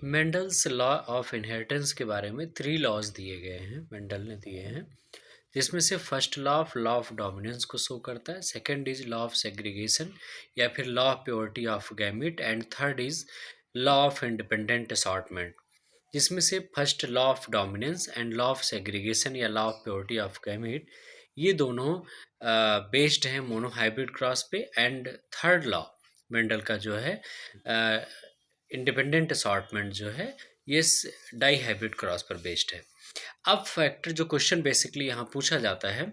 Mendel's law of inheritance के बारे में 3 लॉज दिए गए हैं, मेंडल ने दिए हैं, जिसमें से फर्स्ट लॉ ऑफ डोमिनेंस को शो करता है, second is law of segregation या फिर law of purity of gamete, and third is law of independent assortment. जिसमें से first law of dominance and law of segregation या law of purity of gamete, ये दोनों based हैं monohybrid cross पे, and third law Mendel का जो है इंडिपेंडेंट असॉर्टमेंट जो है ये डाई हाइब्रिड क्रॉस पर बेस्ड है। अब फैक्टर जो क्वेश्चन बेसिकली यहाँ पूछा जाता है,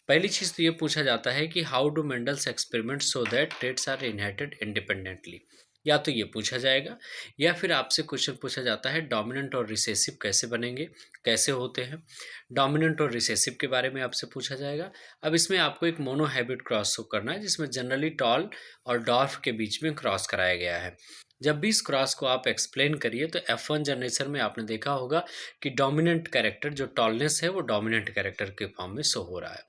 पहली चीज़ तो ये पूछा जाता है कि how do Mendel's experiment so that traits are inherited independently. या तो ये पूछा जाएगा, या फिर आपसे क्वेश्चन पूछा जाता है डोमिनेंट और रिसेसिव कैसे बनेंगे, कैसे होते हैं। डोमिनेंट और रिसेसिव के बारे में आपसे पूछा जाएगा। अब इसमें आपको एक मोनोहाइब्रिड क्रॉस शो करना है, जिसमें जनरली टॉल और डॉर्फ के बीच में क्रॉस कराया गया है। जब भी इस क्रॉस को आप एक्सप्लेन करिए तो F1 जनरेशन में आपने देखा होगा कि डोमिनेंट कैरेक्टर जो टॉलनेस है वो डोमिनेंट कैरेक्टर के फॉर्म में शो हो रहा है।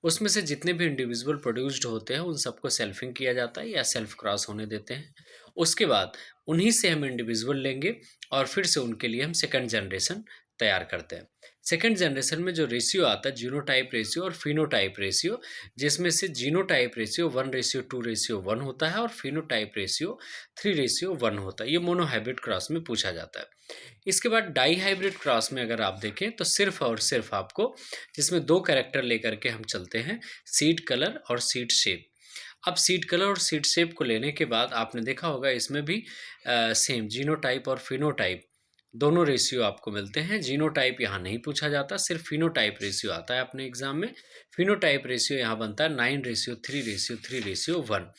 उसमें से जितने भी इंडिविजुअल प्रोड्यूस्ड होते हैं उन सबको सेल्फिंग किया जाता है या सेल्फ क्रॉस होने देते हैं। उसके बाद उन्हीं से हम इंडिविजुअल लेंगे और फिर से उनके लिए हम सेकंड जनरेशन तैयार करते हैं। सेकंड जनरेशन में जो रेशियो आता है जीनोटाइप रेशियो और फिनोटाइप रेशियो, जिसमें से जीनोटाइप रेशियो 1:2:1 होता है और फिनोटाइप रेशियो 3:1 होता है। ये मोनोहाइब्रिड क्रॉस में पूछा जाता है। इसके बाद डाई हाइब्रिड क्रॉस में अगर आप देखें तो सिर्फ और सिर्फ आपको, जिसमें 2 कैरेक्टर लेकर के हम चलते हैं, सीड कलर और सीड शेप। अब सीड कलर और सीड शेप को लेने के बाद आपने देखा होगा इसमें भी सेम जीनोटाइप और फिनोटाइप दोनों रेशियो आपको मिलते हैं। जीनोटाइप यहाँ नहीं पूछा जाता, सिर्फ फिनोटाइप रेशियो आता है अपने एग्जाम में। फिनोटाइप रेशियो यहाँ बनता है 9:3:3:1।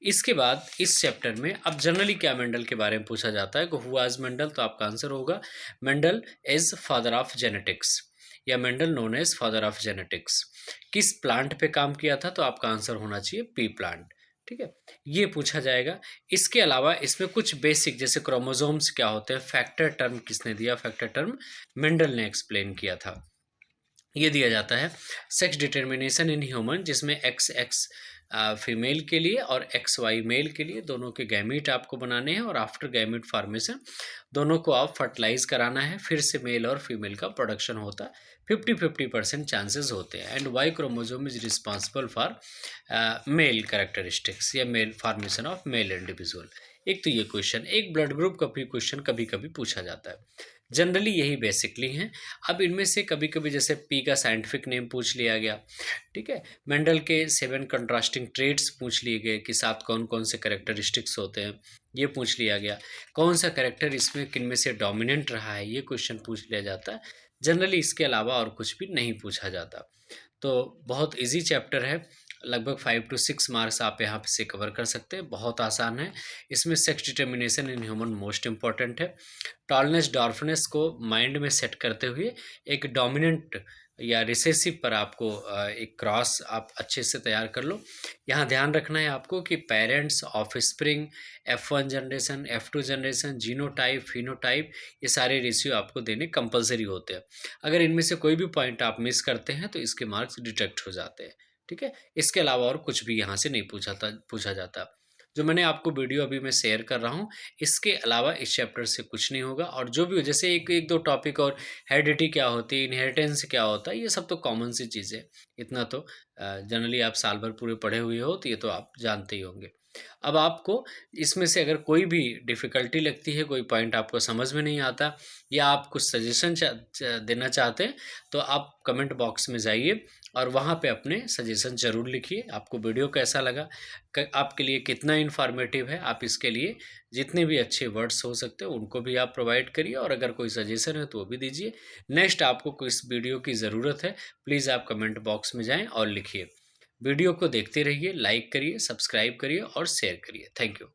इसके बाद इस चैप्टर में अब जनरली क्या मेंडल के बारे में पूछा जाता है, हु वाज मेंडल, तो आपका आंसर होगा Mendel is father of genetics, या Mendel known as father of genetics. किस प्लांट पे काम किया था, तो आपका आंसर होना चाहिए पी प्लांट। ठीक है, ये पूछा जाएगा। इसके अलावा इसमें कुछ बेसिक जैसे क्रोमोसोम्स क्या होते हैं, फैक्टर टर्म किसने दिया, फैक्टर टर्म मेंडल ने एक्सप्लेन किया था। ये दिया जाता है सेक्स डिटर्मिनेशन इन ह्यूमन, जिसमें एक्स एक्स फीमेल के लिए और एक्स वाई मेल के लिए दोनों के गैमीट आपको बनाने हैं, और आफ्टर गैमीट फॉर्मेशन दोनों को आप फर्टिलाइज कराना है, फिर से मेल और फीमेल का प्रोडक्शन होता है। 50-50% चांसेस होते हैं। And Y chromosome is responsible for male characteristics या male formation of male individual. एक तो ये क्वेश्चन, एक ब्लड ग्रुप का भी क्वेश्चन कभी कभी पूछा जाता है। जनरली यही बेसिकली हैं। अब इनमें से कभी कभी जैसे पी का साइंटिफिक नेम पूछ लिया गया, ठीक है, मेंडल के 7 कंट्रास्टिंग ट्रेड्स पूछ लिए गए कि 7 कौन कौन से कैरेक्टरिस्टिक्स होते हैं, ये पूछ लिया गया। कौन सा कैरेक्टर इसमें किन में से डोमिनेंट रहा है, ये क्वेश्चन पूछ लिया जाता है। जनरली इसके अलावा और कुछ भी नहीं पूछा जाता। तो बहुत इजी चैप्टर है, लगभग 5 to 6 मार्क्स आप यहाँ से कवर कर सकते हैं। बहुत आसान है। इसमें sex determination in human most important है। टॉलनेस डॉर्फनेस को माइंड में सेट करते हुए एक डोमिनेंट या रिसेसिव पर आपको एक क्रॉस आप अच्छे से तैयार कर लो। यहाँ ध्यान रखना है आपको कि parents, offspring, F1 generation, F2 generation, genotype, phenotype, ये सारे रेशियो आपको देने कंपलसरी होते हैं। अगर इनमें से कोई भी पॉइंट आप मिस करते हैं तो इसके मार्क्स डिडक्ट हो जाते हैं। ठीक है, इसके अलावा और कुछ भी यहाँ से नहीं पूछा जाता। जो मैंने आपको वीडियो अभी मैं शेयर कर रहा हूँ, इसके अलावा इस चैप्टर से कुछ नहीं होगा। और जो भी हो, जैसे एक दो टॉपिक और, हेरिडिटी क्या होती है, इनहेरिटेंस क्या होता है, ये सब तो कॉमन सी चीज़ें। इतना तो जनरली आप साल भर पूरे पढ़े हुए हो, तो ये तो आप जानते ही होंगे। अब आपको इसमें से अगर कोई भी डिफ़िकल्टी लगती है, कोई पॉइंट आपको समझ में नहीं आता, या आप कुछ सजेशन देना चाहते हैं, तो आप कमेंट बॉक्स में जाइए और वहाँ पे अपने सजेशन ज़रूर लिखिए। आपको वीडियो कैसा लगा, आपके लिए कितना इन्फॉर्मेटिव है, आप इसके लिए जितने भी अच्छे वर्ड्स हो सकते हैं उनको भी आप प्रोवाइड करिए, और अगर कोई सजेशन है तो वो भी दीजिए। नेक्स्ट आपको किस वीडियो की ज़रूरत है, प्लीज़ आप कमेंट बॉक्स में जाएँ और लिखिए। वीडियो को देखते रहिए, लाइक करिए, सब्सक्राइब करिए और शेयर करिए। Thank you.